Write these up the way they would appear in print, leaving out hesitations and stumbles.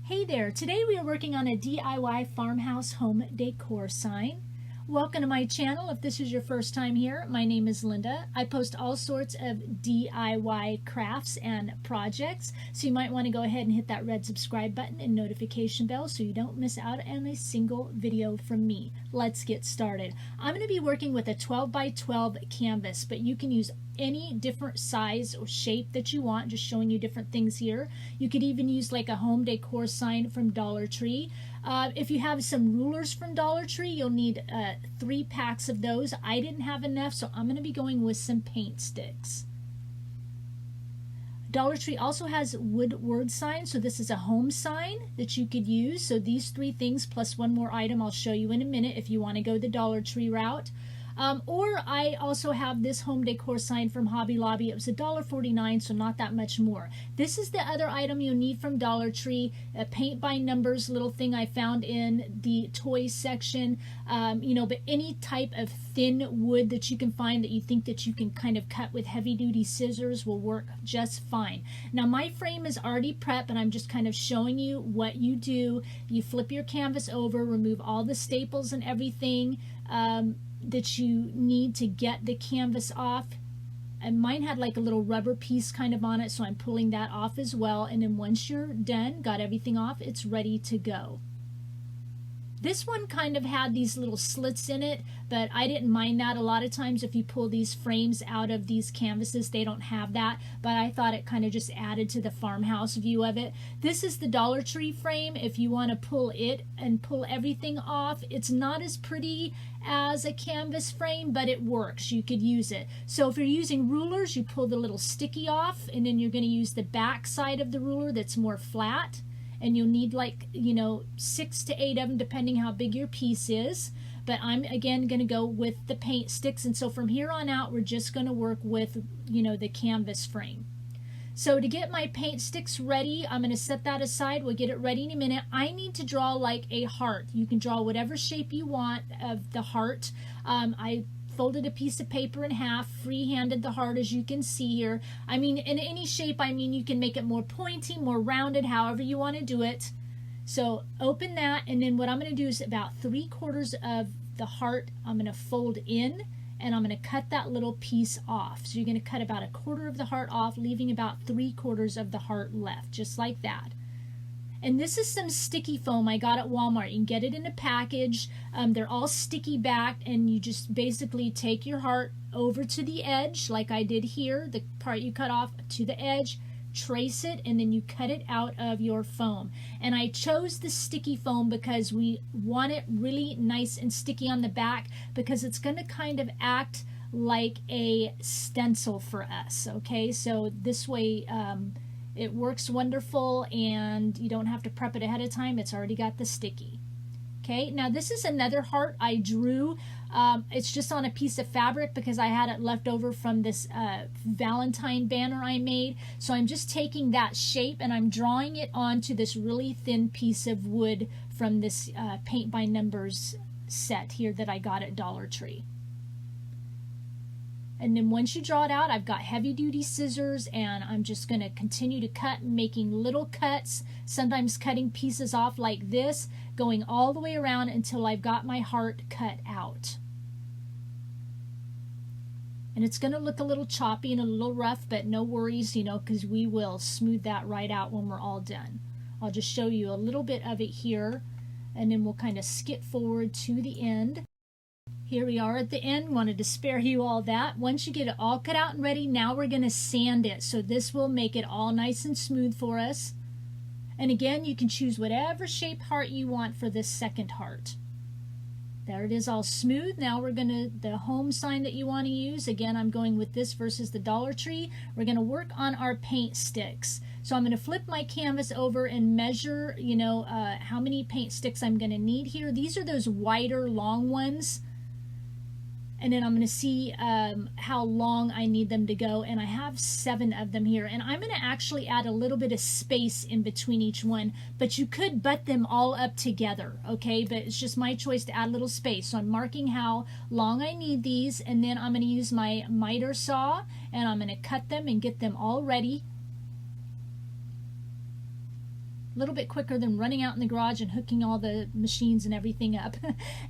Hey there, today we are working on a DIY farmhouse home decor sign. Welcome to my channel. If this is your first time here, my name is Linda. I post all sorts of DIY crafts and projects, so you might want to go ahead and hit that red subscribe button and notification bell so you don't miss out on a single video from me. Let's get started. I'm going to be working with a 12 by 12 canvas, but you can use any different size or shape that you want, just showing you different things here. You could even use like a home decor sign from Dollar Tree. If you have some rulers from Dollar Tree, you'll need 3 packs of those. I didn't have enough, so I'm going to be going with some paint sticks. Dollar Tree also has wood word signs, so this is a home sign that you could use. So these 3 things plus one more item I'll show you in a minute if you want to go the Dollar Tree route. Or I also have this home decor sign from Hobby Lobby. It was $1.49, so not that much more. This is the other item you'll need from Dollar Tree, a paint by numbers little thing I found in the toys section. But any type of thin wood that you can find that you think that you can kind of cut with heavy duty scissors will work just fine. Now my frame is already prepped and I'm just kind of showing you what you do. You flip your canvas over, remove all the staples and everything that you need to get the canvas off. And mine had like a little rubber piece kind of on it, so I'm pulling that off as well. And then once you're done, got everything off, it's ready to go. This one kind of had these little slits in it, but I didn't mind that. A lot of times if you pull these frames out of these canvases, they don't have that, but I thought it kind of just added to the farmhouse view of it. This is the Dollar Tree frame. If you want to pull it and pull everything off, it's not as pretty as a canvas frame, but it works. You could use it. So if you're using rulers, you pull the little sticky off, and then you're going to use the back side of the ruler that's more flat. And you'll need 6 to 8 of them depending how big your piece is. But I'm again going to go with the paint sticks, and so from here on out we're just going to work with the canvas frame. So to get my paint sticks ready, I'm going to set that aside. We'll get it ready in a minute. I need to draw like a heart. You can draw whatever shape you want of the heart. I folded a piece of paper in half, free-handed the heart as you can see here. I mean, in any shape, you can make it more pointy, more rounded, however you want to do it. So open that, and then what I'm going to do is about 3/4 of the heart I'm going to fold in, and I'm going to cut that little piece off. So you're going to cut about 1/4 of the heart off, leaving about 3/4 of the heart left, just like that. And this is some sticky foam I got at Walmart. You can get it in a package. They're all sticky backed, and you just basically take your heart over to the edge like I did here, the part you cut off to the edge, trace it, and then you cut it out of your foam. And I chose the sticky foam because we want it really nice and sticky on the back, because it's going to kind of act like a stencil for us. Okay, so this way it works wonderful, and you don't have to prep it ahead of time. It's already got the sticky. Okay, now this is another heart I drew. It's just on a piece of fabric because I had it left over from this Valentine banner I made. So I'm just taking that shape and I'm drawing it onto this really thin piece of wood from this paint by numbers set here that I got at Dollar Tree. And then once you draw it out, I've got heavy duty scissors, and I'm just going to continue to cut, making little cuts, sometimes cutting pieces off like this, going all the way around until I've got my heart cut out. And it's going to look a little choppy and a little rough, but no worries, because we will smooth that right out when we're all done. I'll just show you a little bit of it here, and then we'll kind of skip forward to the end. Here we are at the end. Wanted to spare you all that. Once you get it all cut out and ready, now we're going to sand it. So this will make it all nice and smooth for us. And again, you can choose whatever shape heart you want for this second heart. There it is, all smooth. Now we're going to, the home sign that you want to use, again, I'm going with this versus the Dollar Tree. We're going to work on our paint sticks. So I'm going to flip my canvas over and measure, how many paint sticks I'm going to need here. These are those wider, long ones. And then I'm going to see how long I need them to go, and I have 7 of them here, and I'm going to actually add a little bit of space in between each one, but you could butt them all up together, okay? But it's just my choice to add a little space. So I'm marking how long I need these, and then I'm going to use my miter saw, and I'm going to cut them and get them all ready. little bit quicker than running out in the garage and hooking all the machines and everything up.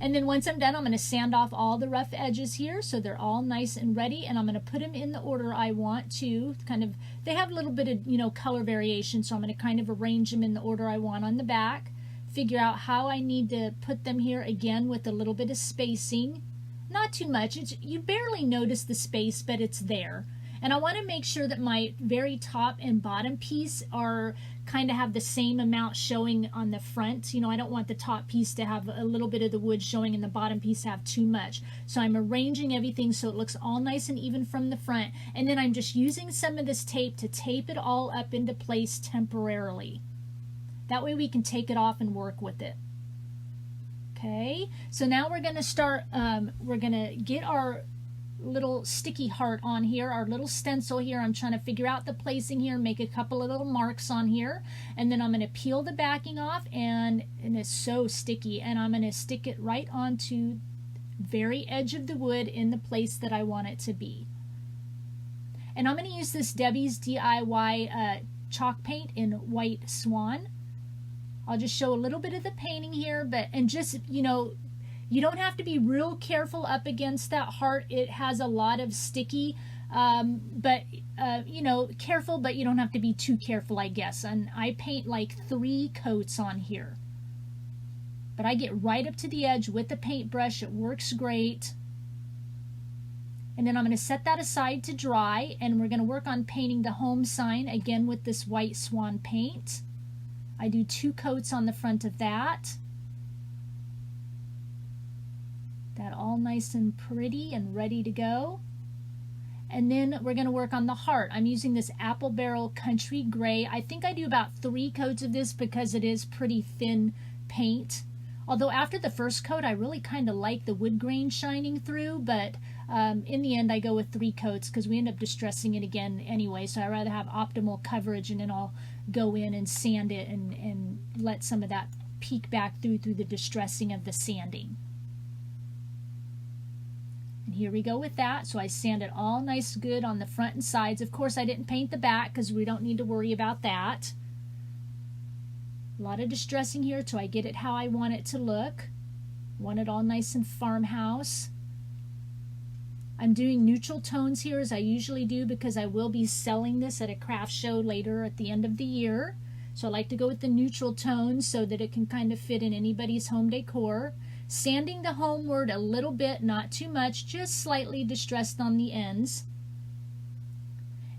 And then once I'm done, I'm going to sand off all the rough edges here so they're all nice and ready, and I'm going to put them in the order I want to. Kind of, they have a little bit of, you know, color variation, so I'm going to kind of arrange them in the order I want on the back. Figure out how I need to put them here, again with a little bit of spacing. Not too much. You barely notice the space, but it's there. And I want to make sure that my very top and bottom piece are kind of have the same amount showing on the front. You know, I don't want the top piece to have a little bit of the wood showing and the bottom piece to have too much. So I'm arranging everything so it looks all nice and even from the front. And then I'm just using some of this tape to tape it all up into place temporarily. That way we can take it off and work with it. Okay, so now we're going to start, we're going to get our little sticky heart on here, our little stencil here. I'm trying to figure out the placing here, make a couple of little marks on here, and then I'm going to peel the backing off, and it's so sticky, and I'm going to stick it right onto the very edge of the wood in the place that I want it to be. And I'm going to use this Debbie's DIY chalk paint in White Swan. I'll just show a little bit of the painting here, and just, you know, you don't have to be real careful up against that heart. It has a lot of sticky, you know, careful, but you don't have to be too careful, I guess. And I paint like 3 coats on here. But I get right up to the edge with the paintbrush. It works great. And then I'm going to set that aside to dry, and we're going to work on painting the home sign again with this White Swan paint. I do 2 coats on the front of that. That all nice and pretty and ready to go. And then we're going to work on the heart. I'm using this Apple Barrel Country Gray. I think I do about 3 coats of this because it is pretty thin paint. Although after the first coat, I really kind of like the wood grain shining through, but in the end I go with 3 coats because we end up distressing it again anyway, so I'd rather have optimal coverage, and then I'll go in and sand it and let some of that peek back through the distressing of the sanding. And here we go with that. So I sand it all nice good on the front and sides. Of course I didn't paint the back because we don't need to worry about that. A lot of distressing here till I get it how I want it to look. Want it all nice and farmhouse. I'm doing neutral tones here as I usually do because I will be selling this at a craft show later at the end of the year. So I like to go with the neutral tones so that it can kind of fit in anybody's home decor. Sanding the homeward a little bit, not too much, just slightly distressed on the ends.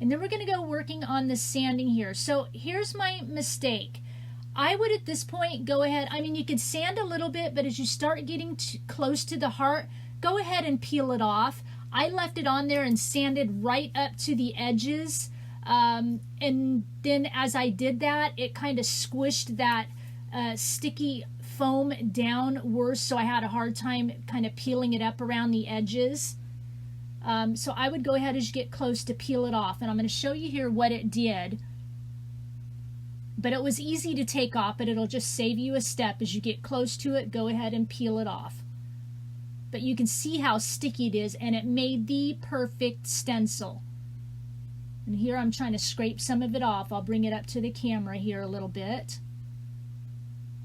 And then we're going to go working on the sanding here. So here's my mistake. I would at this point go ahead, I mean you could sand a little bit, but as you start getting close to the heart, go ahead and peel it off. I left it on there and sanded right up to the edges, and then as I did that, it kind of squished that sticky foam down worse, so I had a hard time kind of peeling it up around the edges. So I would go ahead as you get close to peel it off, and I'm going to show you here what it did. But it was easy to take off, but it'll just save you a step. As you get close to it, go ahead and peel it off. But you can see how sticky it is, and it made the perfect stencil. And here I'm trying to scrape some of it off. I'll bring it up to the camera here a little bit.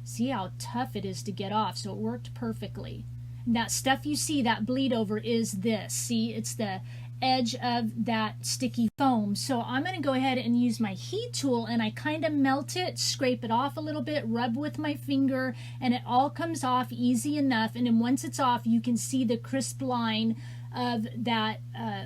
See how tough it is to get off, so it worked perfectly. And that stuff you see, that bleed over, is this. See, it's the edge of that sticky foam. So I'm going to go ahead and use my heat tool, and I kind of melt it, scrape it off a little bit, rub with my finger, and it all comes off easy enough. And then once it's off, you can see the crisp line of that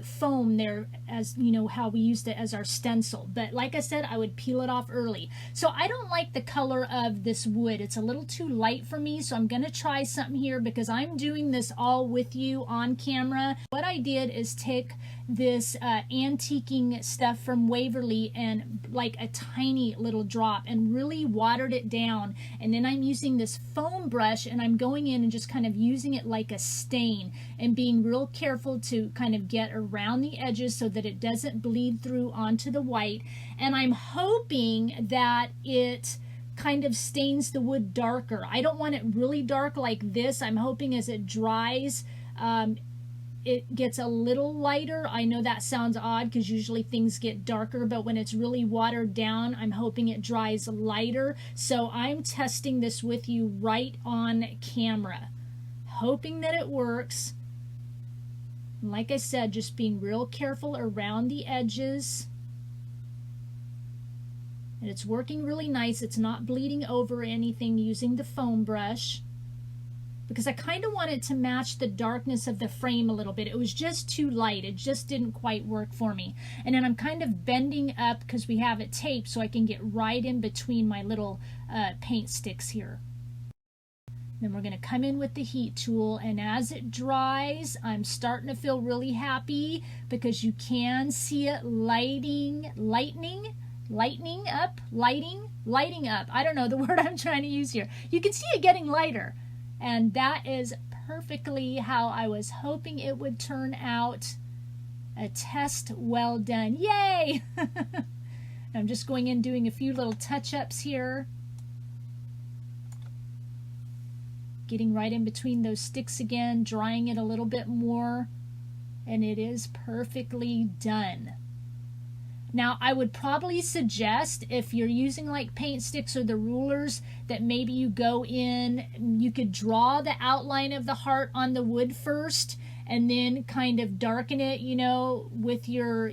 foam there, as you know how we used it as our stencil. But like I said, I would peel it off early. So I don't like the color of this wood. It's a little too light for me, so I'm going to try something here because I'm doing this all with you on camera. What I did is take this antiquing stuff from Waverly and like a tiny little drop and really watered it down, and then I'm using this foam brush and I'm going in and just kind of using it like a stain and being real careful to kind of get around the edges so that it doesn't bleed through onto the white. And I'm hoping that it kind of stains the wood darker. I don't want it really dark like this. I'm hoping as it dries it gets a little lighter. I know that sounds odd because usually things get darker, but when it's really watered down, I'm hoping it dries lighter. So I'm testing this with you right on camera, hoping that it works. And like I said, just being real careful around the edges. And it's working really nice. It's not bleeding over anything using the foam brush, because I kind of wanted to match the darkness of the frame a little bit. It was just too light. It just didn't quite work for me. And then I'm kind of bending up because we have it taped so I can get right in between my little paint sticks here. Then we're going to come in with the heat tool, and as it dries, I'm starting to feel really happy because you can see it lighting up. I don't know the word I'm trying to use here. You can see it getting lighter. And that is perfectly how I was hoping it would turn out. A test well done. Yay! I'm just going in doing a few little touch-ups here. Getting right in between those sticks again, drying it a little bit more, and it is perfectly done. Now, I would probably suggest, if you're using like paint sticks or the rulers, that maybe you go in, you could draw the outline of the heart on the wood first, and then kind of darken it, you know, with your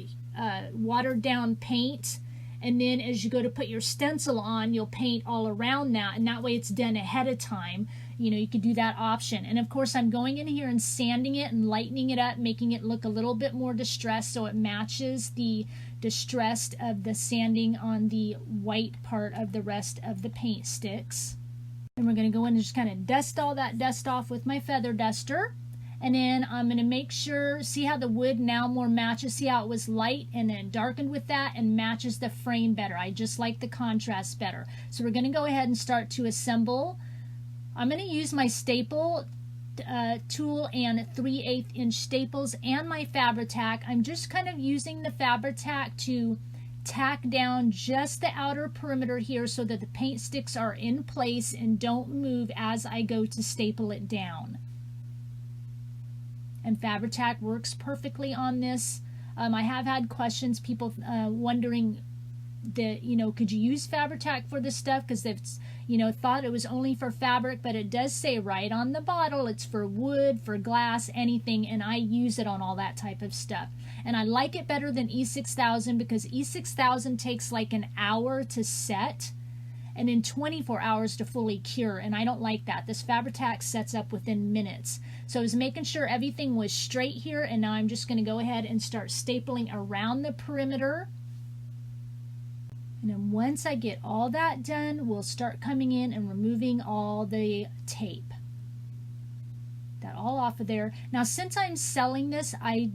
watered down paint. And then as you go to put your stencil on, you'll paint all around that, and that way it's done ahead of time. You know, you could do that option. And of course, I'm going in here and sanding it and lightening it up, making it look a little bit more distressed so it matches the distressed of the sanding on the white part of the rest of the paint sticks. And we're going to go in and just kind of dust all that dust off with my feather duster. And then I'm going to make sure, see how the wood now more matches, see how it was light and then darkened with that and matches the frame better. I just like the contrast better. So we're going to go ahead and start to assemble. I'm going to use my staple tool and 3/8 inch staples and my Fabri-Tac. I'm just kind of using the Fabri-Tac to tack down just the outer perimeter here so that the paint sticks are in place and don't move as I go to staple it down. And Fabri-Tac works perfectly on this. I have had questions, people wondering that, you know, could you use Fabri-Tac for this stuff? Because they've, you know, thought it was only for fabric, but it does say right on the bottle it's for wood, for glass, anything, and I use it on all that type of stuff. And I like it better than E6000 because E6000 takes like an hour to set and then 24 hours to fully cure, and I don't like that. This Fabri-Tac sets up within minutes. So I was making sure everything was straight here, and now I'm just going to go ahead and start stapling around the perimeter. And then once I get all that done, we'll start coming in and removing all the tape. That all off of there. Now, since I'm selling this, I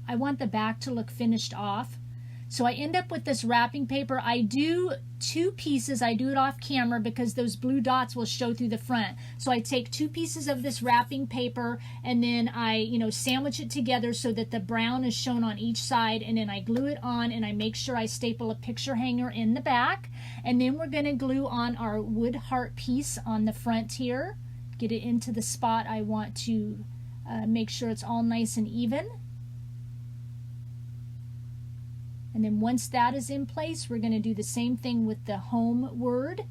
want the back to look finished off. So I end up with this wrapping paper. I do 2 pieces. I do it off camera because those blue dots will show through the front. So I take 2 pieces of this wrapping paper and then I, you know, sandwich it together so that the brown is shown on each side, and then I glue it on and I make sure I staple a picture hanger in the back. And then we're going to glue on our wood heart piece on the front here. Get it into the spot I want to make sure it's all nice and even. And then once that is in place, we're going to do the same thing with the home word.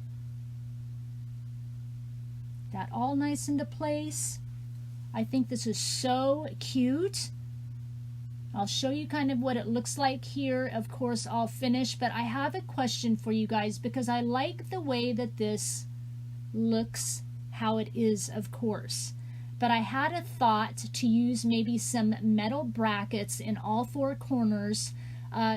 That all nice into place. I think this is so cute. I'll show you kind of what it looks like here. Of course, I'll finish, but I have a question for you guys because I like the way that this looks, how it is, of course. But I had a thought to use maybe some metal brackets in all 4 corners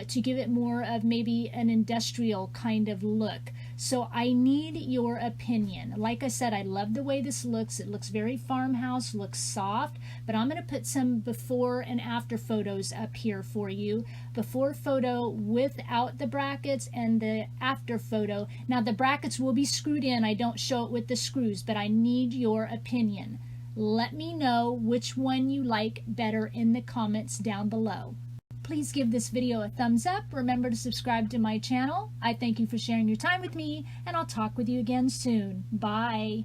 to give it more of maybe an industrial kind of look. So I need your opinion. Like I said, I love the way this looks. It looks very farmhouse, looks soft, but I'm going to put some before and after photos up here for you. Before photo without the brackets and the after photo. Now the brackets will be screwed in. I don't show it with the screws, but I need your opinion. Let me know which one you like better in the comments down below. Please give this video a thumbs up. Remember to subscribe to my channel. I thank you for sharing your time with me, and I'll talk with you again soon. Bye.